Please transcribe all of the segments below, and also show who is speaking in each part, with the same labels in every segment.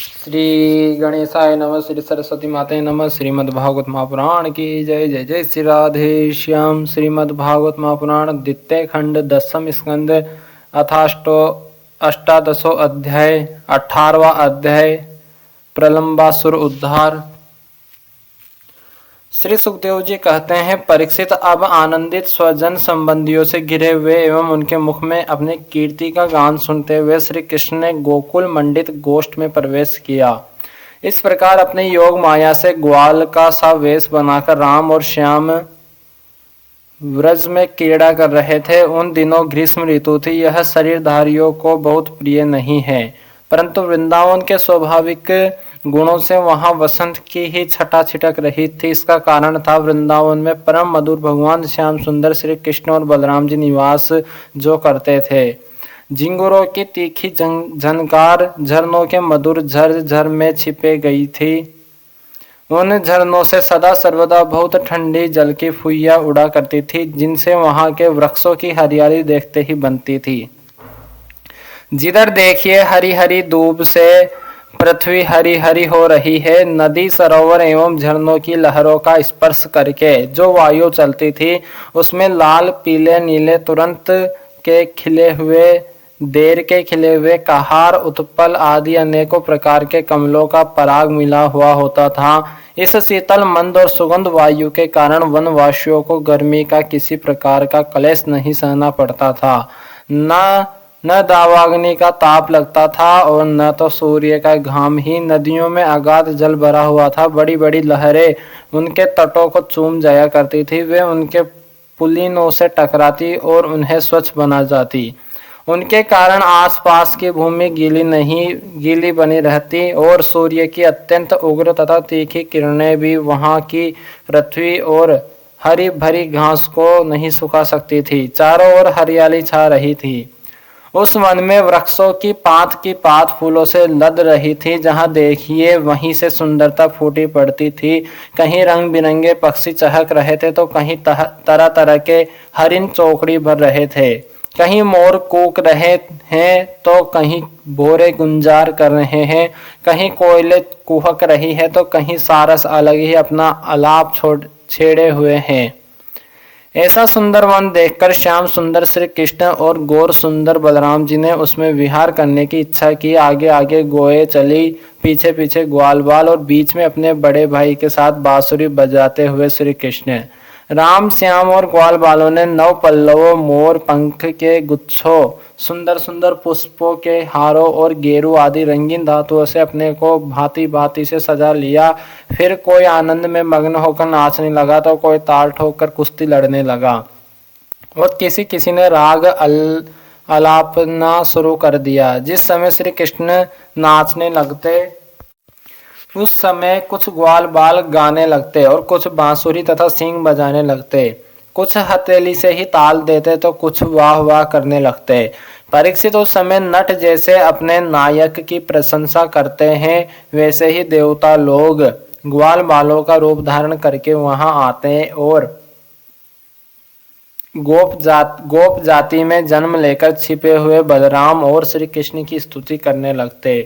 Speaker 1: श्री गणेशाय नमः। श्री सरस्वती माते नमः। श्रीमद्भागवत महापुराण की जय। जय जय श्री राधे श्याम। श्रीमद्भागवत महापुराण द्वितीय खंड 10वें स्कंद अथाष्टो अष्टादशो अध्याय 18वां अध्याय प्रलंबासुर उद्धार। श्री सुखदेव जी कहते हैं, परीक्षित अब आनंदित स्वजन संबंधियों से घिरे हुए एवं उनके मुख में अपनी कीर्ति का गान सुनते हुए श्री कृष्ण ने गोकुल मंडित गोष्ठ में प्रवेश किया। इस प्रकार अपने योग माया से ग्वाल का सा वेश बनाकर राम और श्याम व्रज में क्रीड़ा कर रहे थे। उन दिनों ग्रीष्म ऋतु थी। यह शरीरधारियों को बहुत प्रिय नहीं है, परंतु वृंदावन के स्वाभाविक गुणों से वहां वसंत की ही छटा छिटक रही थी। इसका कारण था वृंदावन में परम मधुर भगवान श्याम सुंदर श्री कृष्ण और बलराम जी निवास जो करते थे। झिंगुरों की तीखी झनकार झरनों के मधुर झर में छिपे गई थी। उन झरनों से सदा सर्वदा बहुत ठंडी जल की फुइया उड़ा करती थी, जिनसे वहां के वृक्षों की हरियाली देखते ही बनती थी। जिधर देखिए हरी हरी धूप से पृथ्वी हरी हरी हो रही है। नदी सरोवर एवं झरनों की लहरों का स्पर्श करके जो वायु चलती थी, उसमें लाल पीले नीले तुरंत के खिले हुए देर के खिले हुए कहार उत्पल आदि अनेकों प्रकार के कमलों का पराग मिला हुआ होता था। इस शीतल मंद और सुगंध वायु के कारण वनवासियों को गर्मी का किसी प्रकार का क्लेश नहीं सहना पड़ता था। न दावाग्नि का ताप लगता था और न तो सूर्य का घाम ही। नदियों में अगाध जल भरा हुआ था। बड़ी बड़ी लहरें उनके तटों को चूम जाया करती थी। वे उनके पुलिनों से टकराती और उन्हें स्वच्छ बना जाती। उनके कारण आसपास की भूमि गीली बनी रहती और सूर्य की अत्यंत उग्र तथा तीखी किरणें भी वहां की पृथ्वी और हरी भरी घास को नहीं सुखा सकती थी। चारों ओर हरियाली छा रही थी। उस वन में वृक्षों की पात फूलों से लद रही थी। जहां देखिए वहीं से सुंदरता फूटी पड़ती थी। कहीं रंग बिरंगे पक्षी चहक रहे थे तो कहीं तरह तरह के हरिण चौकड़ी भर रहे थे। कहीं मोर कूक रहे हैं तो कहीं भोरे गुंजार कर रहे हैं। कहीं कोयले कुहक रही है तो कहीं सारस अलग ही अपना आलाप छेड़े हुए हैं। ऐसा सुंदर वन देखकर श्याम सुंदर श्री कृष्ण और गौर सुंदर बलराम जी ने उसमें विहार करने की इच्छा की। आगे आगे गोए चली, पीछे पीछे ग्वाल बाल और बीच में अपने बड़े भाई के साथ बांसुरी बजाते हुए श्री कृष्ण। राम श्याम और ग्वाल बालों ने नव पल्लवों मोर पंख के गुच्छों सुंदर सुंदर पुष्पों के हारों और गेरू आदि रंगीन धातुओं से अपने को भांति भांति से सजा लिया। फिर कोई आनंद में मग्न होकर नाचने लगा तो कोई ताल ठोक कर कुश्ती लड़ने लगा और किसी किसी ने राग आलापना शुरू कर दिया। जिस समय श्री कृष्ण नाचने लगते उस समय कुछ ग्वाल बाल गाने लगते और कुछ बांसुरी तथा सींग बजाने लगते। कुछ हथेली से ही ताल देते तो कुछ वाह वाह करने लगते। परीक्षित उस समय नट जैसे अपने नायक की प्रशंसा करते हैं, वैसे ही देवता लोग ग्वाल बालों का रूप धारण करके वहां आते और गोप जाति में जन्म लेकर छिपे हुए बलराम और श्री कृष्ण की स्तुति करने लगते।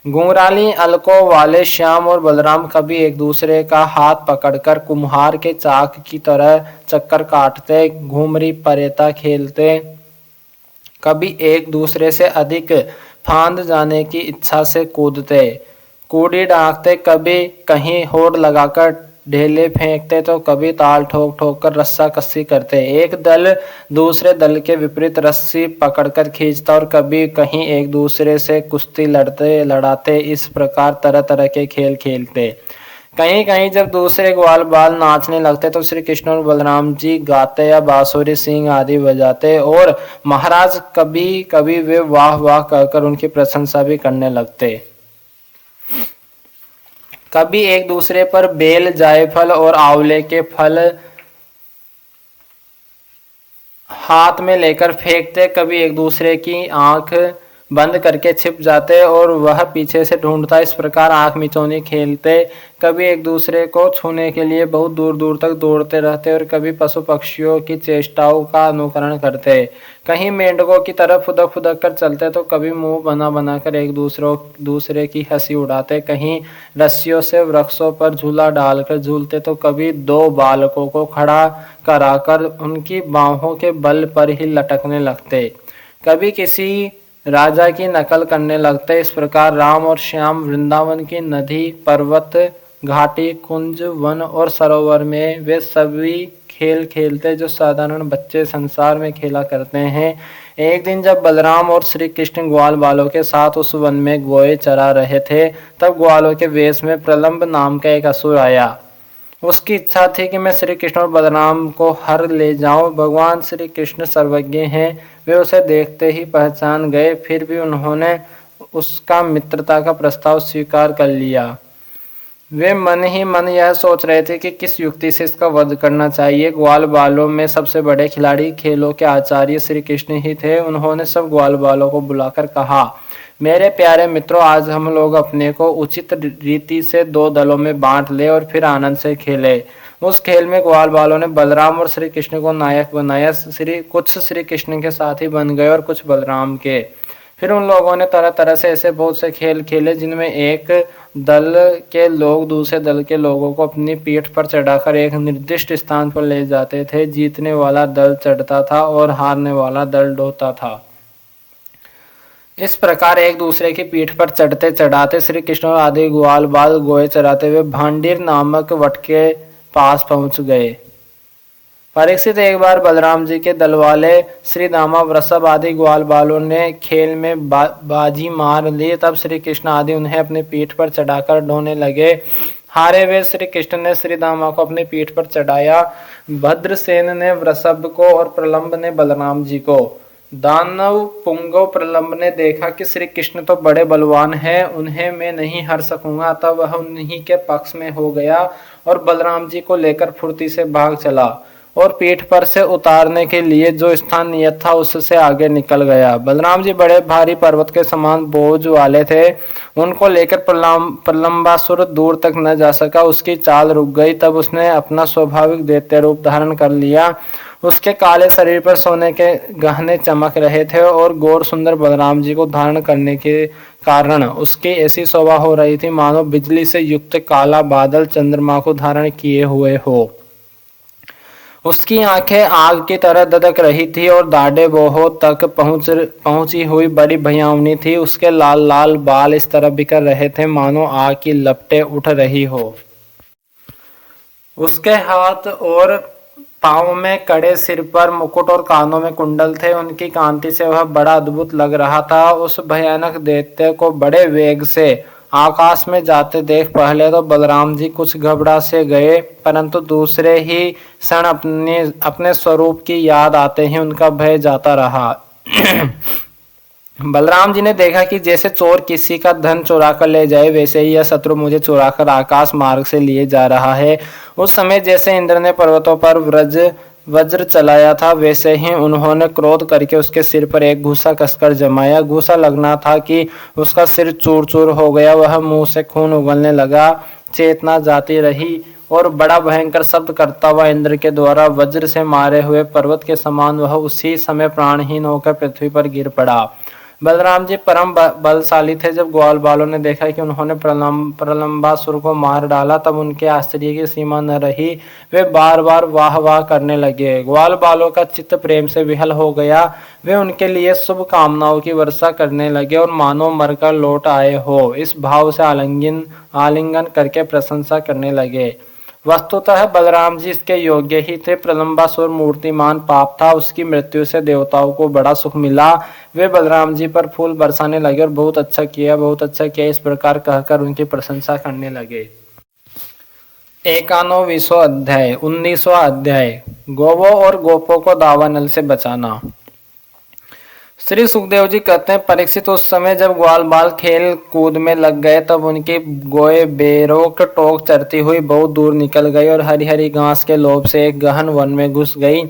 Speaker 1: घुंघराली अलकों वाले श्याम और बलराम कभी एक दूसरे का हाथ पकड़कर कुम्हार के चाक की तरह चक्कर काटते, घूमरी परेता खेलते, कभी एक दूसरे से अधिक फांद जाने की इच्छा से कूदते, कूड़ी डांकते, कभी कहीं होड़ लगाकर ढेले फेंकते तो कभी ताल ठोक ठोक कर रस्सा कस्सी करते। एक दल दूसरे दल के विपरीत रस्सी पकड़कर खींचता और कभी कहीं एक दूसरे से कुश्ती लड़ाते। इस प्रकार तरह तरह के खेल खेलते। कहीं कहीं जब दूसरे ग्वाल बाल नाचने लगते तो श्री कृष्ण और बलराम जी गाते या बांसुरी सींग आदि बजाते और महाराज कभी कभी वे वाह वाह कहकर उनकी प्रशंसा भी करने लगते। कभी एक दूसरे पर बेल जायफल और आंवले के फल हाथ में लेकर फेंकते, कभी एक दूसरे की आंख बंद करके छिप जाते और वह पीछे से ढूंढता। इस प्रकार आंख मिचौनी खेलते, कभी एक दूसरे को छूने के लिए बहुत दूर दूर तक दौड़ते रहते और कभी पशु पक्षियों की चेष्टाओं का अनुकरण करते। कहीं मेंढकों की तरह फुदक फुदक कर चलते तो कभी मुंह बना बनाकर एक दूसरे की हंसी उड़ाते। कहीं रस्सियों से वृक्षों पर झूला डालकर झूलते तो कभी दो बालकों को खड़ा कराकर उनकी बाहों के बल पर ही लटकने लगते। कभी किसी राजा की नकल करने लगते। इस प्रकार राम और श्याम वृंदावन की नदी, पर्वत, घाटी, कुंज, वन और सरोवर में वे सभी खेल खेलते जो साधारण बच्चे संसार में खेला करते हैं। एक दिन जब बलराम और श्री कृष्ण ग्वाल बालों के साथ उस वन में गोए चरा रहे थे, तब ग्वालों के वेश में प्रलंब नाम का एक असुर आया। उसकी इच्छा थी कि मैं श्री कृष्ण और बलराम को हर ले जाऊं। भगवान श्री कृष्ण सर्वज्ञ हैं, वे उसे देखते ही पहचान गए। फिर भी उन्होंने उसका मित्रता का प्रस्ताव स्वीकार कर लिया। वे मन ही मन यह सोच रहे थे कि किस युक्ति से इसका वध करना चाहिए। ग्वाल बालों में सबसे बड़े खिलाड़ी, खेलों के आचार्य श्री कृष्ण ही थे। उन्होंने सब ग्वाल बालों को बुलाकर कहा, मेरे प्यारे मित्रों, आज हम लोग अपने को उचित रीति से दो दलों में बांट ले और फिर आनंद से खेले। उस खेल में ग्वाल बालों ने बलराम और श्री कृष्ण को नायक बनाया। कुछ श्री कृष्ण के साथी बन गए और कुछ बलराम के। फिर उन लोगों ने तरह तरह से ऐसे बहुत से खेल खेले जिनमें एक दल के लोग दूसरे दल के लोगों को अपनी पीठ पर चढ़ाकर एक निर्दिष्ट स्थान पर ले जाते थे। जीतने वाला दल चढ़ता था और हारने वाला दल ढोता था। इस प्रकार एक दूसरे की पीठ पर चढ़ते चढ़ाते श्री कृष्ण और आदि ग्वाल बाल गोए चराते हुए भांडीर नामक वट के पास पहुंच गए। परीक्षित, एक बार बलराम जी के दल वाले श्री दामा, वृषभ आदि ग्वाल बालों ने खेल में बाजी मार ली। तब श्री कृष्ण आदि उन्हें अपनी पीठ पर चढ़ाकर ढोने लगे। हारे हुए श्री कृष्ण ने श्री दामा को अपनी पीठ पर चढ़ाया। भद्रसेन ने वृषभ को और प्रलंब ने बलराम जी को। दानव पुंगव प्रलंब ने देखा कि श्री कृष्ण तो बड़े बलवान हैं, उन्हें मैं नहीं हर सकूंगा, तब वह उन्हीं के पक्ष में हो गया और बलराम जी को लेकर फुर्ती से भाग चला और पीठ पर से उतारने के लिए जो स्थान नियत था उससे आगे निकल गया। बलराम जी बड़े भारी पर्वत के समान बोझ वाले थे, उनको लेकर प्रलंबासुर दूर तक न जा सका। उसकी चाल रुक गई। तब उसने अपना स्वाभाविक दैत्य रूप धारण कर लिया। उसके काले शरीर पर सोने के गहने चमक रहे थे और गौर सुंदर बलराम जी को धारण करने के कारण उसकी ऐसी शोभा हो रही थी मानो बिजली से युक्त काला बादल चंद्रमा को धारण किए हुए हो। उसकी आंखें आग की तरह ददक रही थी और दाढ़े बोहों तक पहुंची हुई बड़ी भयावनी थी। उसके लाल लाल बाल इस तरह बिखर रहे थे मानो आग की लपटें उठ रही हो। उसके हाथ और पाँव में कड़े, सिर पर मुकुट और कानों में कुंडल थे। उनकी कांति से वह बड़ा अद्भुत लग रहा था। उस भयानक दैत्य को बड़े वेग से आकाश में जाते देख पहले तो बलराम जी कुछ घबरा से गए, परंतु दूसरे ही क्षण अपने स्वरूप की याद आते ही उनका भय जाता रहा। बलराम जी ने देखा कि जैसे चोर किसी का धन चुरा कर ले जाए, वैसे ही यह शत्रु मुझे चुरा कर आकाश मार्ग से लिए जा रहा है। उस समय जैसे इंद्र ने पर्वतों पर वज्र चलाया था, वैसे ही उन्होंने क्रोध करके उसके सिर पर एक घूसा कसकर जमाया। घूसा लगना था कि उसका सिर चूर चूर हो गया। वह मुंह से खून उगलने लगा, चेतना जाती रही और बड़ा भयंकर शब्द करता हुआ इंद्र के द्वारा वज्र से मारे हुए पर्वत के समान वह उसी समय प्राणहीन होकर पृथ्वी पर गिर पड़ा। बलराम जी परम बलशाली थे। जब ग्वाल बालों ने देखा कि उन्होंने प्रलंबासुर को मार डाला, तब उनके आश्चर्य की सीमा न रही। वे बार बार वाह वाह करने लगे। ग्वाल बालों का चित्त प्रेम से विहल हो गया। वे उनके लिए शुभ कामनाओं की वर्षा करने लगे और मानो मरकर लौट आए हो इस भाव से आलिंगन करके प्रशंसा करने लगे। वस्तुतः बलराम जी इसके योग्य ही थे। प्रलंबासुर मूर्तिमान पाप था, उसकी मृत्यु से देवताओं को बड़ा सुख मिला। वे बलराम जी पर फूल बरसाने लगे और बहुत अच्छा किया, बहुत अच्छा किया इस प्रकार कहकर उनकी प्रशंसा करने लगे। 91वां अध्याय। 19वां अध्याय, गौवों और गोपों को दावानल से बचाना। श्री सुखदेव जी कहते हैं, परीक्षित, उस समय जब ग्वाल बाल खेल कूद में लग गए, तब उनकी गोए बेरोक टोक चरती हुई बहुत दूर निकल गई और हरी हरी घास के लोभ से एक गहन वन में घुस गई।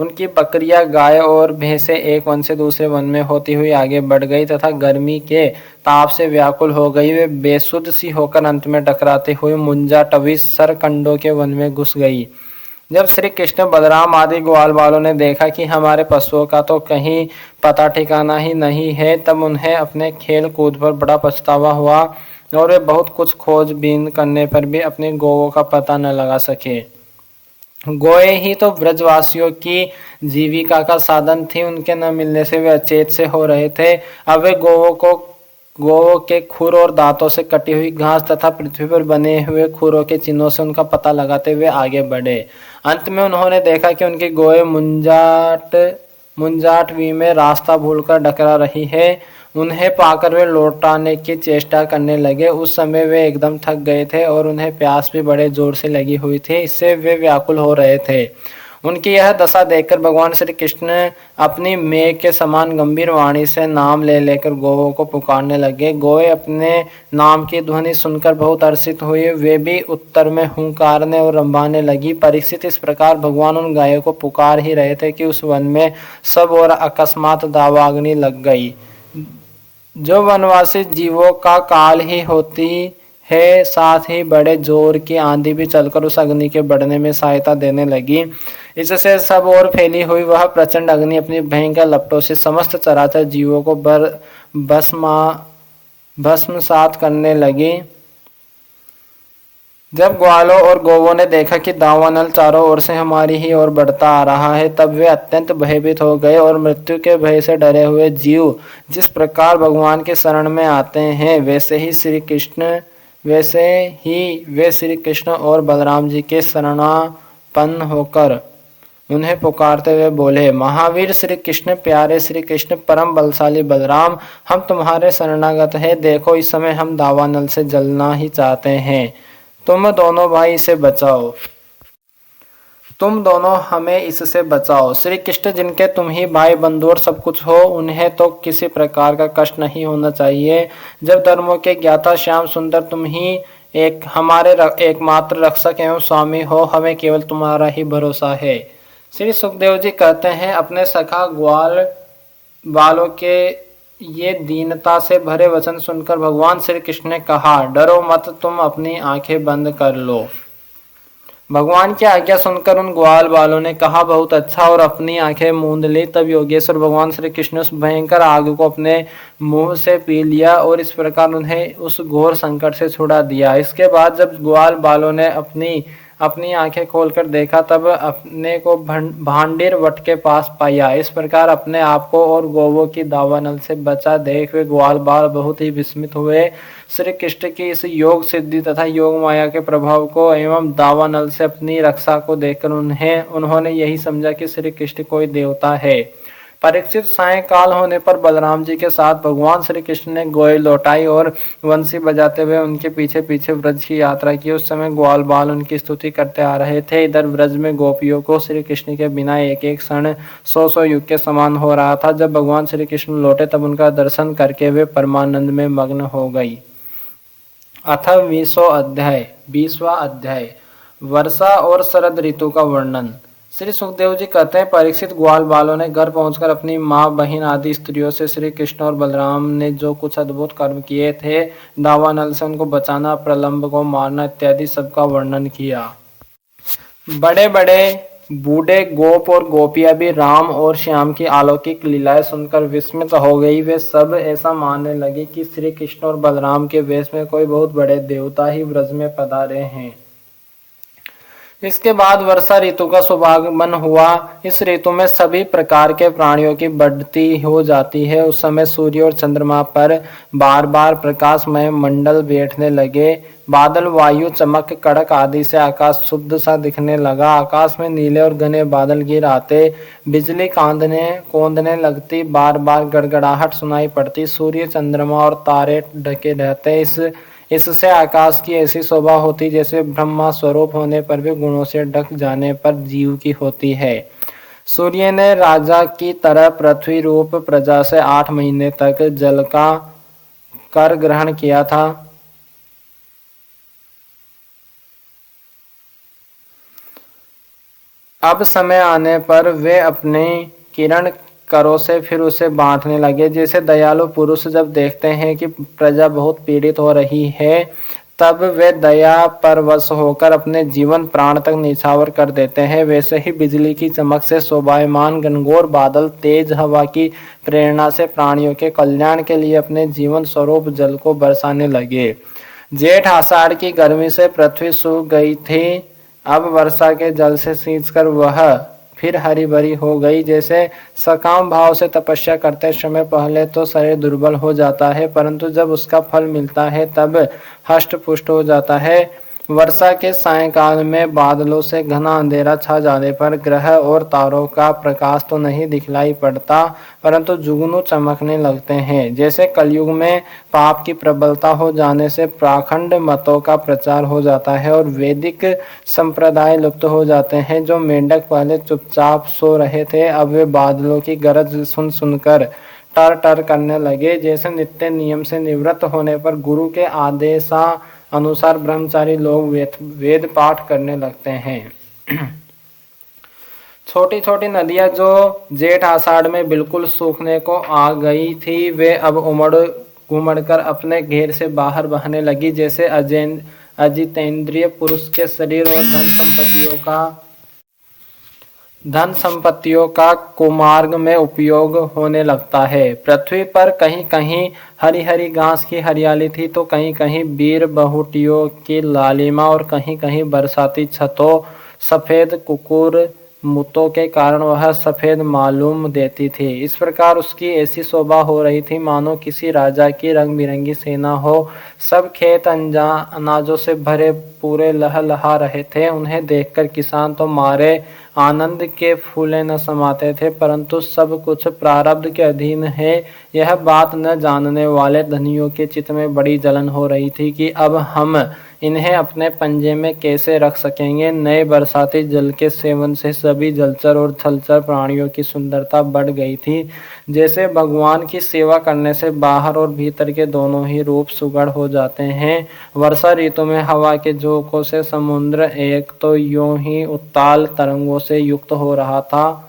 Speaker 1: उनकी बकरियां, गाय और भैंसें एक वन से दूसरे वन में होती हुई आगे बढ़ गई तथा गर्मी के ताप से व्याकुल हो गई। वे बेसुध सी होकर अंत में टकराती हुई मुंजाटवी सरकंडों के वन में घुस गई। जब श्री कृष्ण, बलराम आदि ग्वाल वालों ने देखा कि हमारे पशुओं का तो कहीं पता ठिकाना ही नहीं है, तब उन्हें अपने खेल कूद पर बड़ा पछतावा हुआ और वे बहुत कुछ खोजबीन करने पर भी अपने गौओं का पता न लगा सके। गोए ही तो ब्रजवासियों की जीविका का साधन थी, उनके न मिलने से वे अचेत से हो रहे थे। अब वे गौओं के खुर और दांतों से कटी हुई घास तथा पृथ्वी पर बने हुए खुरों के चिन्हों से उनका पता लगाते हुए आगे बढ़े। अंत में उन्होंने देखा कि उनकी गोए मुंजाटवी में रास्ता भूलकर डकरा रही है। उन्हें पाकर वे लौटाने की चेष्टा करने लगे। उस समय वे एकदम थक गए थे और उन्हें प्यास भी बड़े जोर से लगी हुई थी, इससे वे व्याकुल हो रहे थे। उनकी यह दशा देखकर भगवान श्री कृष्ण अपनी मेघ के समान गंभीर वाणी से नाम ले लेकर गौओं को पुकारने लगे। गौएं अपने नाम की ध्वनि सुनकर बहुत हर्षित हुई। वे भी उत्तर में हुंकारने और रंभाने लगी। परीक्षित, इस प्रकार भगवान उन गायों को पुकार ही रहे थे कि उस वन में सब और अकस्मात दावाग्नि लग गई। जो वनवासी जीवों का काल ही होती है, साथ ही बड़े जोर की आंधी भी चलकर उस अग्नि के बढ़ने में सहायता देने लगी। इससे सब ओर फैली हुई वह प्रचंड अग्नि अपनी भयंकर लपटों से समस्त चराचर जीवों को भस्मसात करने लगी। जब ग्वालों और गौवों ने देखा कि दावानल चारों ओर से हमारी ही ओर बढ़ता आ रहा है, तब वे अत्यंत भयभीत हो गए और मृत्यु के भय से डरे हुए जीव जिस प्रकार भगवान के शरण में आते हैं, वैसे ही वे श्री कृष्ण और बलराम जी के शरणापन्न होकर उन्हें पुकारते हुए बोले, महावीर श्री कृष्ण, प्यारे श्री कृष्ण, परम बलशाली बलराम, हम तुम्हारे शरणागत हैं। देखो, इस समय हम दावानल से जलना ही चाहते हैं। तुम दोनों भाई इसे बचाओ। तुम दोनों हमें इससे बचाओ। श्री कृष्ण, जिनके तुम ही भाई बंधु और सब कुछ हो, उन्हें तो किसी प्रकार का कष्ट नहीं होना चाहिए। जब धर्मों के ज्ञाता श्याम सुंदर तुम ही हमारे एकमात्र रक्षक एवं स्वामी हो, हमें केवल तुम्हारा ही भरोसा है। श्री सुखदेव जी कहते हैं, अपने सखा ग्वाल बालों के ये दीनता से भरे वचन सुनकर भगवान श्री कृष्ण ने कहा, डरो मत, तुम अपनी आंखें बंद कर लो। भगवान की आज्ञा सुनकर उन ग्वाल बालों ने कहा, बहुत अच्छा, और अपनी आंखें मूंद ली। तब योगेश्वर भगवान श्री कृष्ण उस भयंकर आग को अपने मुंह से पी लिया और इस प्रकार उन्हें उस घोर संकट से छुड़ा दिया। इसके बाद जब ग्वाल बालों ने अपनी आंखें खोलकर देखा, तब अपने को भांडीर वट के पास पाया। इस प्रकार अपने आप को और गौवों की दावानल से बचा देख वे ग्वाल बाल बहुत ही विस्मित हुए। श्री कृष्ण की इस योग सिद्धि तथा योग माया के प्रभाव को एवं दावानल से अपनी रक्षा को देखकर उन्होंने यही समझा कि श्री कृष्ण कोई देवता है। परीक्षित, सायंकाल होने पर बलराम जी के साथ भगवान श्री कृष्ण ने गोए लौटाई और वंशी बजाते हुए उनके पीछे पीछे ब्रज की यात्रा की। उस समय ग्वाल बाल उनकी स्तुति करते आ रहे थे। इधर ब्रज में गोपियों को श्री कृष्ण के बिना एक एक क्षण 100 युग के समान हो रहा था। जब भगवान श्री कृष्ण लौटे, तब उनका दर्शन करके वे परमानंद में मग्न हो गई। अथ 20वां अध्याय, वर्षा और शरद ऋतु का वर्णन। श्री सुखदेव जी कहते हैं, परीक्षित, ग्वाल बालों ने घर पहुंचकर अपनी माँ, बहन आदि स्त्रियों से श्री कृष्ण और बलराम ने जो कुछ अद्भुत कर्म किए थे, दावानल से उनको बचाना, प्रलंब को मारना इत्यादि सबका वर्णन किया। बड़े बड़े बूढ़े गोप और गोपियां भी राम और श्याम की अलौकिक लीलाएं सुनकर विस्मित हो गई। वे सब ऐसा मानने लगे कि श्री कृष्ण और बलराम के वेश में कोई बहुत बड़े देवता ही ब्रज में पधारे हैं। इसके बाद वर्षा ऋतु का शुभागमन हुआ। इस ऋतु में सभी प्रकार के प्राणियों की बढ़ती हो जाती है। उस समय सूर्य और चंद्रमा पर बार बार प्रकाशमय मंडल बैठने लगे। बादल, वायु, चमक, कड़क आदि से आकाश शुद्ध सा दिखने लगा। आकाश में नीले और घने बादल गिर आते, बिजली कौंधने लगती, बार बार गड़गड़ाहट सुनाई पड़ती। सूर्य, चंद्रमा और तारे ढके रहते। इससे आकाश की ऐसी शोभा होती जैसे ब्रह्मा स्वरूप होने पर भी गुणों से ढक जाने पर जीव की होती है। सूर्य ने राजा की तरह पृथ्वी रूप प्रजा से 8 महीने तक जल का कर ग्रहण किया था। अब समय आने पर वे अपनी किरण करों से फिर उसे बांटने लगे। जैसे दयालु पुरुष जब देखते हैं कि प्रजा बहुत पीड़ित हो रही है, तब वे दया परवश होकर अपने जीवन प्राण तक न्यौछावर कर देते हैं, वैसे ही बिजली की चमक से शोभायमान घनघोर बादल तेज हवा की प्रेरणा से प्राणियों के कल्याण के लिए अपने जीवन स्वरूप जल को बरसाने लगे। जेठ आषाढ़ की गर्मी से पृथ्वी सूख गई थी। अब वर्षा के जल से सींचकर वह फिर हरी भरी हो गई। जैसे सकाम भाव से तपस्या करते समय पहले तो शरीर दुर्बल हो जाता है, परंतु जब उसका फल मिलता है तब हष्ट पुष्ट हो जाता है। वर्षा के सायंकाल में बादलों से घना अंधेरा छा जाने पर ग्रह और तारों का प्रकाश तो नहीं दिखलाई पड़ता, परंतु जुगनू चमकने लगते हैं। जैसे कलयुग में पाप की प्रबलता हो जाने से पाखंड मतों का प्रचार हो जाता है और वैदिक संप्रदाय लुप्त हो जाते हैं। जो मेंढक पहले चुपचाप सो रहे थे, अब वे बादलों की गरज सुन सुनकर टर टर करने लगे। जैसे नित्य नियम से निवृत्त होने पर गुरु के आदेशा अनुसार ब्रह्मचारी लोग वेद पाठ करने लगते हैं। छोटी छोटी नदियां जो जेठ आषाढ़ में बिल्कुल सूखने को आ गई थी, वे अब उमड़ घुमड़ कर अपने घेर से बाहर बहने लगी। जैसे अजितेंद्रिय पुरुष के शरीर और धन संपत्तियों का कुमार्ग में उपयोग होने लगता है। पृथ्वी पर कहीं कहीं हरी हरी घास की हरियाली थी, तो कहीं कहीं बीर बहुटियों की लालिमा और कहीं कहीं बरसाती छतों सफेद कुकुर मुतों के कारण वह सफेद मालूम देती थी। इस प्रकार उसकी ऐसी शोभा हो रही थी मानो किसी राजा की रंग बिरंगी सेना हो। सब खेत अनाजों से भरे पूरे लहलहा रहे थे। उन्हें देखकर किसान तो मारे आनंद के फूले न समाते थे, परंतु सब कुछ प्रारब्ध के अधीन है, यह बात न जानने वाले धनियों के चित्त में बड़ी जलन हो रही थी कि अब हम इन्हें अपने पंजे में कैसे रख सकेंगे। नए बरसाती जल के सेवन से सभी जलचर और थलचर प्राणियों की सुंदरता बढ़ गई थी। जैसे भगवान की सेवा करने से बाहर और भीतर के दोनों ही रूप सुगढ़ हो जाते हैं। वर्षा ऋतु में हवा के झोंकों से समुद्र एक तो यूं ही उत्ताल तरंगों से युक्त हो रहा था,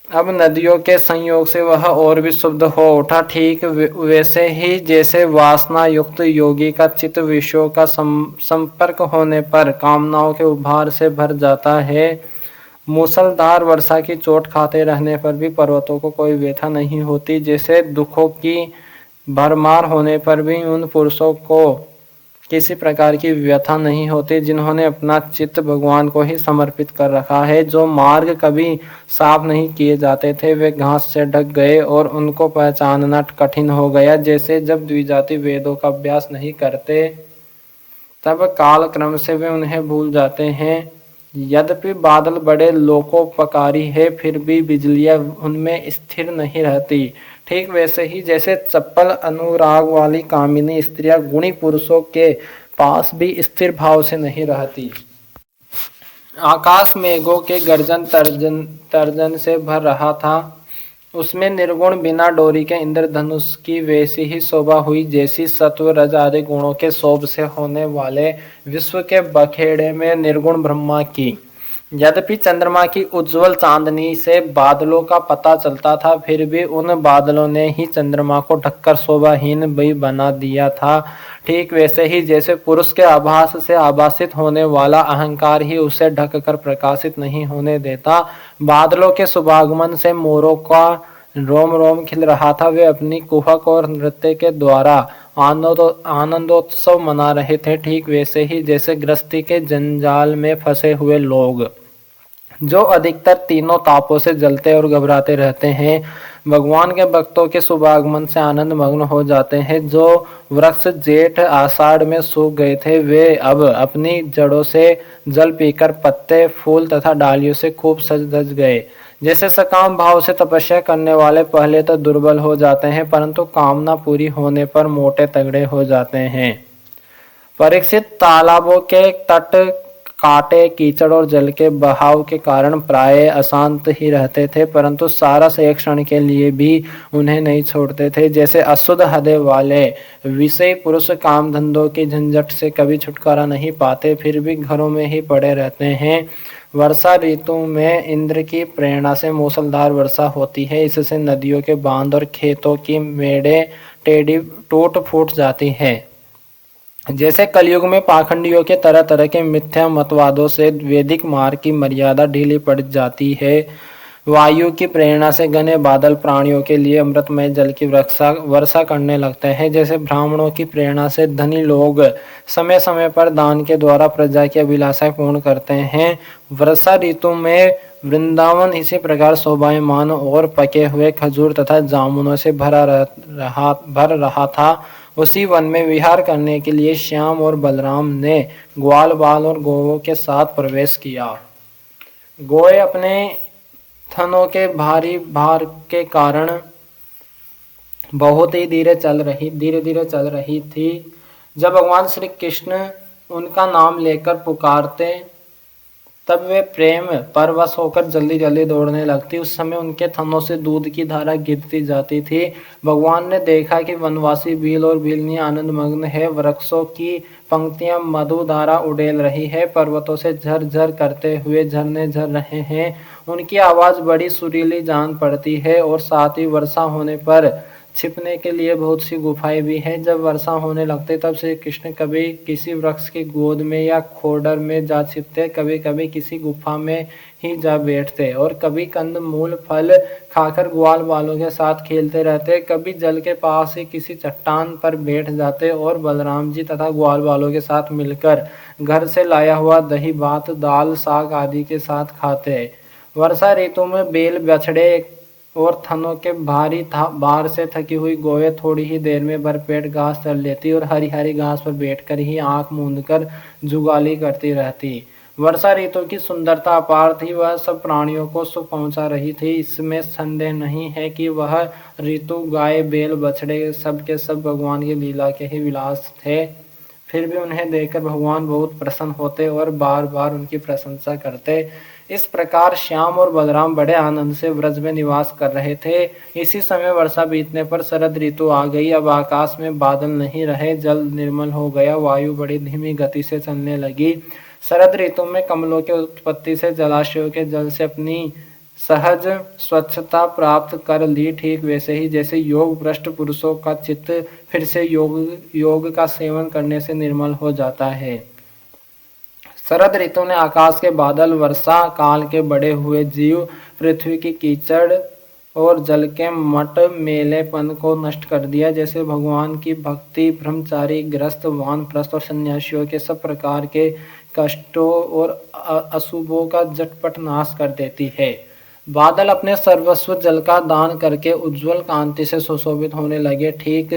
Speaker 1: अब नदियों के संयोग से वह और भी शुद्ध हो उठा। ठीक वैसे ही जैसे वासना युक्त योगी का चित्त विषयों का संपर्क होने पर कामनाओं के उभार से भर जाता है। मूसलधार वर्षा की चोट खाते रहने पर भी पर्वतों को कोई व्यथा नहीं होती। जैसे दुखों की भरमार होने पर भी उन पुरुषों को किसी प्रकार की व्यथा नहीं होती जिन्होंने अपना चित्त भगवान को ही समर्पित कर रखा है। जो मार्ग कभी साफ नहीं किए जाते थे, वे घास से ढक गए और उनको पहचानना कठिन हो गया। जैसे जब द्विजाति वेदों का अभ्यास नहीं करते, तब काल क्रम से वे उन्हें भूल जाते हैं। यद्यपि बादल बड़े लोकोपकारी है, फिर भी बिजलियां उनमें स्थिर नहीं रहती। ठीक वैसे ही जैसे चप्पल अनुराग वाली कामिनी स्त्रियां गुणी पुरुषों के पास भी स्थिर भाव से नहीं रहती। आकाश मेघों के गर्जन तर्जन से भर रहा था। उसमें निर्गुण बिना डोरी के इंद्रधनुष की वैसी ही शोभा हुई जैसी सत्व रज आदि गुणों के शोभ से होने वाले विश्व के बखेड़े में निर्गुण ब्रह्मा की। यद्यपि चंद्रमा की उज्जवल चांदनी से बादलों का पता चलता था, फिर भी उन बादलों ने ही चंद्रमा को ढककर शोभाहीन भी बना दिया था। ठीक वैसे ही जैसे पुरुष के आभास से आभासित होने वाला अहंकार ही उसे ढककर प्रकाशित नहीं होने देता, बादलों के शुभागमन से मोरों का रोम रोम खिल रहा था। वे अपनी कुहक और नृत्य के द्वारा आनंदोत्सव मना रहे थे। ठीक वैसे ही जैसे गृहस्थी के जंजाल में फंसे हुए लोग, जो अधिकतर तीनों तापों से जलते और घबराते रहते हैं, भगवान के भक्तों के शुभागमन से आनंद मग्न हो जाते हैं। जो वृक्ष जेठ आषाढ़ में सूख गए थे, वे अब अपनी जड़ों से जल पीकर पत्ते, फूल तथा डालियों से खूब सज धज गए। जैसे सकाम भाव से तपस्या करने वाले पहले तो दुर्बल हो जाते हैं, परंतु कामना पूरी होने पर मोटे तगड़े हो जाते हैं। परीक्षित तालाबों के तट कांटे, कीचड़ और जल के बहाव के कारण प्राय अशांत ही रहते थे, परंतु सारस एक क्षण के लिए भी उन्हें नहीं छोड़ते थे। जैसे अशुद्ध हृदय वाले विषय पुरुष काम धंधों की झंझट से कभी छुटकारा नहीं पाते, फिर भी घरों में ही पड़े रहते हैं, वर्षा ऋतु में इंद्र की प्रेरणा से मूसलाधार वर्षा होती है। इससे नदियों के बांध और खेतों की मेड़े टेढ़ी टूट फूट जाती है। जैसे कलयुग में पाखंडियों के तरह तरह के मिथ्या मतवादों से वैदिक मार्ग की मर्यादा ढीली पड़ जाती है। वायु की प्रेरणा से घने बादल प्राणियों के लिए अमृतमय जल की वर्षा करने लगते हैं। जैसे ब्राह्मणों की प्रेरणा से धनी लोग समय समय पर दान के द्वारा प्रजा की अभिलाषाएं पूर्ण करते हैं। वर्षा ऋतु में वृंदावन इसी प्रकार शोभायमान और पके हुए खजूर तथा जामुनों से भर रहा था। उसी वन में विहार करने के लिए श्याम और बलराम ने ग्वाल बाल और गौओं के साथ प्रवेश किया। गौएं अपने थनों के भारी भार के कारण बहुत ही धीरे धीरे चल रही थी। जब भगवान श्री कृष्ण उनका नाम लेकर पुकारते तब वे प्रेम परवश होकर जल्दी जल्दी दौड़ने लगती। उस समय उनके थनों से दूध की धारा गिरती जाती थी। भगवान ने देखा कि वनवासी भील और भीलनी आनंद मग्न है। वृक्षों की पंक्तियां मधु धारा उड़ेल रही है। पर्वतों से झरझर करते हुए झरने झर रहे हैं। उनकी आवाज बड़ी सुरीली जान पड़ती है और साथ ही वर्षा होने पर छिपने के लिए बहुत सी गुफाएं भी हैं। जब वर्षा होने लगते तब श्री कृष्ण कभी किसी वृक्ष की गोद में या खोडर में जा छिपते, कभी कभी किसी गुफा में ही जा बैठते और कभी कंद मूल फल खाकर ग्वाल बालों के साथ खेलते रहते। कभी जल के पास ही किसी चट्टान पर बैठ जाते और बलराम जी तथा ग्वाल बालों के साथ मिलकर घर से लाया हुआ दही भात दाल साग आदि के साथ खाते। वर्षा ऋतु में बेल बछड़े और थनों के भार से थकी हुई गौएं थोड़ी ही देर में भरपेट घास चर लेती और हरी हरी घास पर बैठकर ही आंख मूंदकर जुगाली करती रहती। वर्षा ऋतु की सुंदरता अपार थी। वह सब प्राणियों को सुख पहुंचा रही थी। इसमें संदेह नहीं है कि वह ऋतु गाय बैल बछड़े सब के सब भगवान की लीला के ही विलास थे। फिर भी उन्हें देखकर भगवान बहुत प्रसन्न होते और बार बार उनकी प्रशंसा करते। इस प्रकार श्याम और बलराम बड़े आनंद से व्रज में निवास कर रहे थे। इसी समय वर्षा बीतने पर शरद ऋतु आ गई। अब आकाश में बादल नहीं रहे, जल निर्मल हो गया, वायु बड़ी धीमी गति से चलने लगी। शरद ऋतु में कमलों के उत्पत्ति से जलाशयों के जल से अपनी सहज स्वच्छता प्राप्त कर ली। ठीक वैसे ही जैसे योग भ्रष्ट पुरुषों का चित्त फिर से योग का सेवन करने से निर्मल हो जाता है। शरद ऋतु ने आकाश के बादल, वर्षा काल के बड़े हुए जीव, पृथ्वी की कीचड़ और जल के मट मेलेपन को नष्ट कर दिया। जैसे भगवान की भक्ति ब्रह्मचारी गृहस्थ वानप्रस्थ और सन्यासियों के सब प्रकार के कष्टों और अशुभों का झटपट नाश कर देती है। बादल अपने सर्वस्व जल का दान करके उज्जवल कांति से सुशोभित होने लगे। ठीक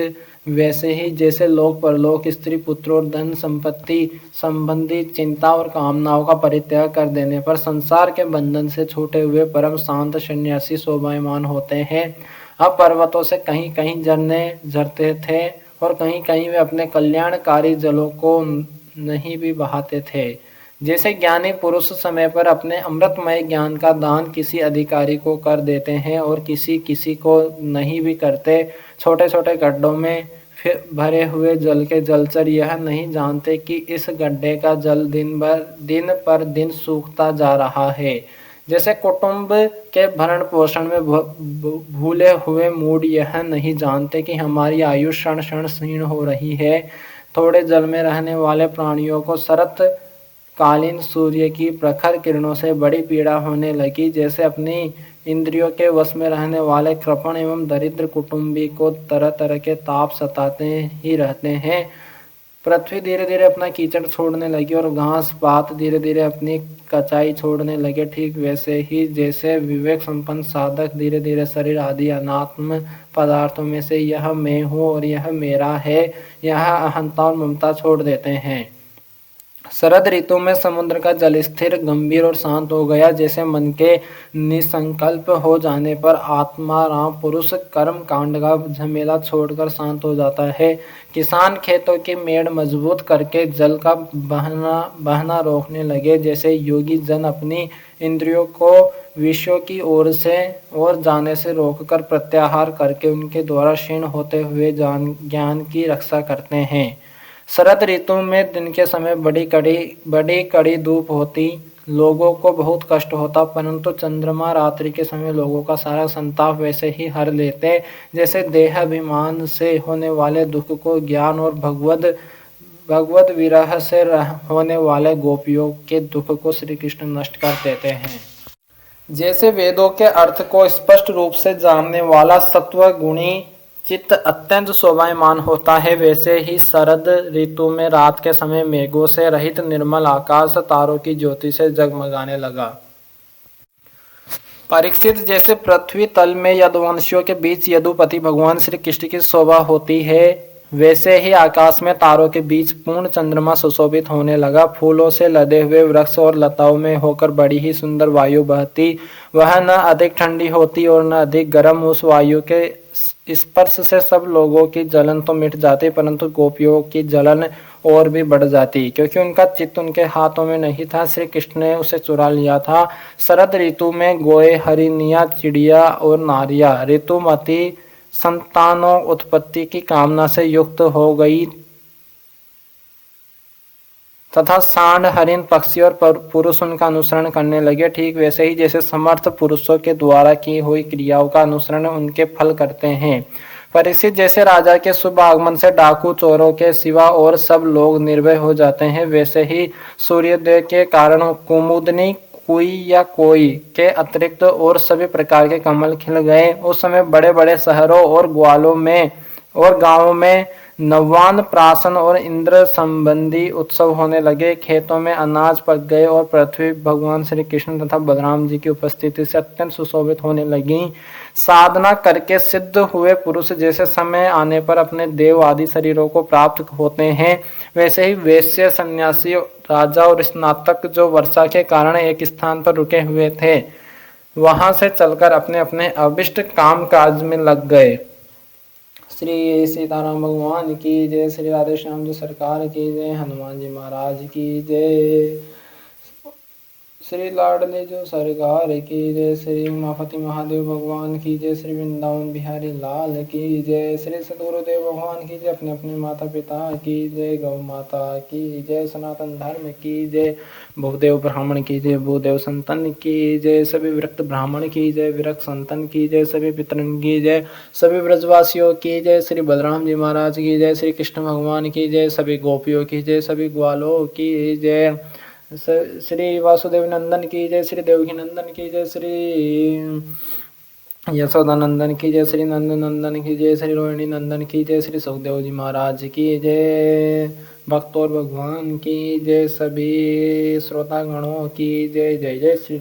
Speaker 1: वैसे ही जैसे लोक परलोक, स्त्री पुत्र और धन संपत्ति संबंधी चिंता और कामनाओं का परित्याग कर देने पर संसार के बंधन से छूटे हुए परम शांत सन्यासी शोभायमान होते हैं। अब पर्वतों से कहीं कहीं झरने झरते थे और कहीं कहीं वे अपने कल्याणकारी जलों को नहीं भी बहाते थे। जैसे ज्ञानी पुरुष समय पर अपने अमृतमय ज्ञान का दान किसी अधिकारी को कर देते हैं और किसी को नहीं भी करते। छोटे छोटे गड्ढों में फिर भरे हुए जल के जलचर यह नहीं जानते कि इस गड्ढे का जल दिन पर दिन सूखता जा रहा है। जैसे कुटुंब के भरण पोषण में भूले हुए मूड यह नहीं जानते कि हमारी आयु क्षण क्षण क्षीण हो रही है। थोड़े जल में रहने वाले प्राणियों को शरत कालीन सूर्य की प्रखर किरणों से बड़ी पीड़ा होने लगी। जैसे अपनी इंद्रियों के वश में रहने वाले कृपण एवं दरिद्र कुटुंबी को तरह तरह के ताप सताते ही रहते हैं। पृथ्वी धीरे धीरे अपना कीचड़ छोड़ने लगी और घास पात धीरे धीरे अपनी कचाई छोड़ने लगे। ठीक वैसे ही जैसे विवेक संपन्न साधक धीरे धीरे शरीर आदि अनात्म पदार्थों में से यह मैं हूँ और यह मेरा है, यह अहंता और ममता छोड़ देते हैं। शरद ऋतु में समुद्र का जल स्थिर, गंभीर और शांत हो गया। जैसे मन के निसंकल्प हो जाने पर आत्माराम पुरुष कर्म कांड का झमेला छोड़कर शांत हो जाता है। किसान खेतों की मेड़ मजबूत करके जल का बहना रोकने लगे। जैसे योगी जन अपनी इंद्रियों को विषयों की ओर जाने से रोककर प्रत्याहार करके उनके द्वारा क्षीण होते हुए ज्ञान की रक्षा करते हैं। शरद ऋतु में दिन के समय बड़ी कड़ी धूप होती, लोगों को बहुत कष्ट होता, परंतु चंद्रमा रात्रि के समय लोगों का सारा संताप वैसे ही हर लेते जैसे देहाभिमान से होने वाले दुख को ज्ञान और भगवद विरह से होने वाले गोपियों के दुख को श्री कृष्ण नष्ट कर देते हैं। जैसे वेदों के अर्थ को स्पष्ट रूप से जानने वाला सत्व गुणी चित्त अत्यंत शोभायमान होता है, वैसे ही शरद ऋतु में रात के समय मेघों से रहित निर्मल आकाश तारों की ज्योति से जगमगाने लगा। परीक्षित, जैसे पृथ्वी तल में यदुवंशियों के बीच यदुपति भगवान श्री कृष्ण की शोभा होती है, वैसे ही आकाश में तारों के बीच पूर्ण चंद्रमा सुशोभित होने लगा। फूलों से लदे हुए वृक्ष और लताओं में होकर बड़ी ही सुंदर वायु बहती, वह न अधिक ठंडी होती और न अधिक गर्म। उस वायु के स्पर्श से सब लोगों की जलन तो मिट जाती, परंतु गोपियों की जलन और भी बढ़ जाती, क्योंकि उनका चित्त उनके हाथों में नहीं था, श्री कृष्ण ने उसे चुरा लिया था। शरद ऋतु में गोए, हरिणियां, चिड़िया और नारियां ऋतुमती संतानों उत्पत्ति की कामना से युक्त हो गई तथा सांड, हरिण, पक्षी और पुरुष उनका अनुसरण करने लगे। ठीक वैसे ही जैसे समर्थ पुरुषों के द्वारा की हुई क्रियाओं का अनुसरण उनके फल करते हैं। परीक्षित, जैसे राजा के शुभ आगमन से डाकू चोरों के सिवा और सब लोग निर्भय हो जाते हैं, वैसे ही सूर्योदय के कारण कुमुदनी, कुई या कोई के अतिरिक्त और सभी प्रकार के कमल खिल गए। उस समय बड़े बड़े शहरों और ग्वालों में और गांवों में नवान्न प्राशन और इंद्र संबंधी उत्सव होने लगे। खेतों में अनाज पक गए और पृथ्वी भगवान श्री कृष्ण तथा बलराम जी की उपस्थिति से अत्यंत सुशोभित होने लगी। साधना करके सिद्ध हुए पुरुष जैसे समय आने पर अपने देव आदि शरीरों को प्राप्त होते हैं, वैसे ही वैश्य, सन्यासी, राजा और स्नातक जो वर्षा के कारण एक स्थान पर रुके हुए थे, वहां से चलकर अपने अपने अभिष्ट काम काज में लग गए। श्री सीताराम भगवान की जय, श्री राधे श्याम जी सरकार की जय, हनुमान जी महाराज की जय, श्री लाडले जो सरकार की जय, श्री उमापति महादेव भगवान की जय, श्री वृंदावन बिहारी लाल की जय, श्री सदगुरुदेव भगवान की जय, अपने अपने माता पिता की जय, गौ माता की जय, सनातन धर्म की जय, भूदेव ब्राह्मण की जय, भूदेव संतन की जय, सभी विरक्त ब्राह्मण की जय, विरक्त संतन की जय, सभी पितरन की जय, सभी ब्रजवासियों की जय, श्री बलराम जी महाराज की जय, श्री कृष्ण भगवान की जय, सभी गोपियों की जय, सभी ग्वालों की जय, श्री वासुदेव नंदन की जय, श्री देवकी नंदन की जय, श्री यशोदा नंदन की जय, श्री नंद नंदन की जय, श्री रोहिणी नंदन की जय, श्री सुखदेव जी महाराज की जय, भक्त और भगवान की जय, सभी श्रोतागणों की जय। जय जय श्री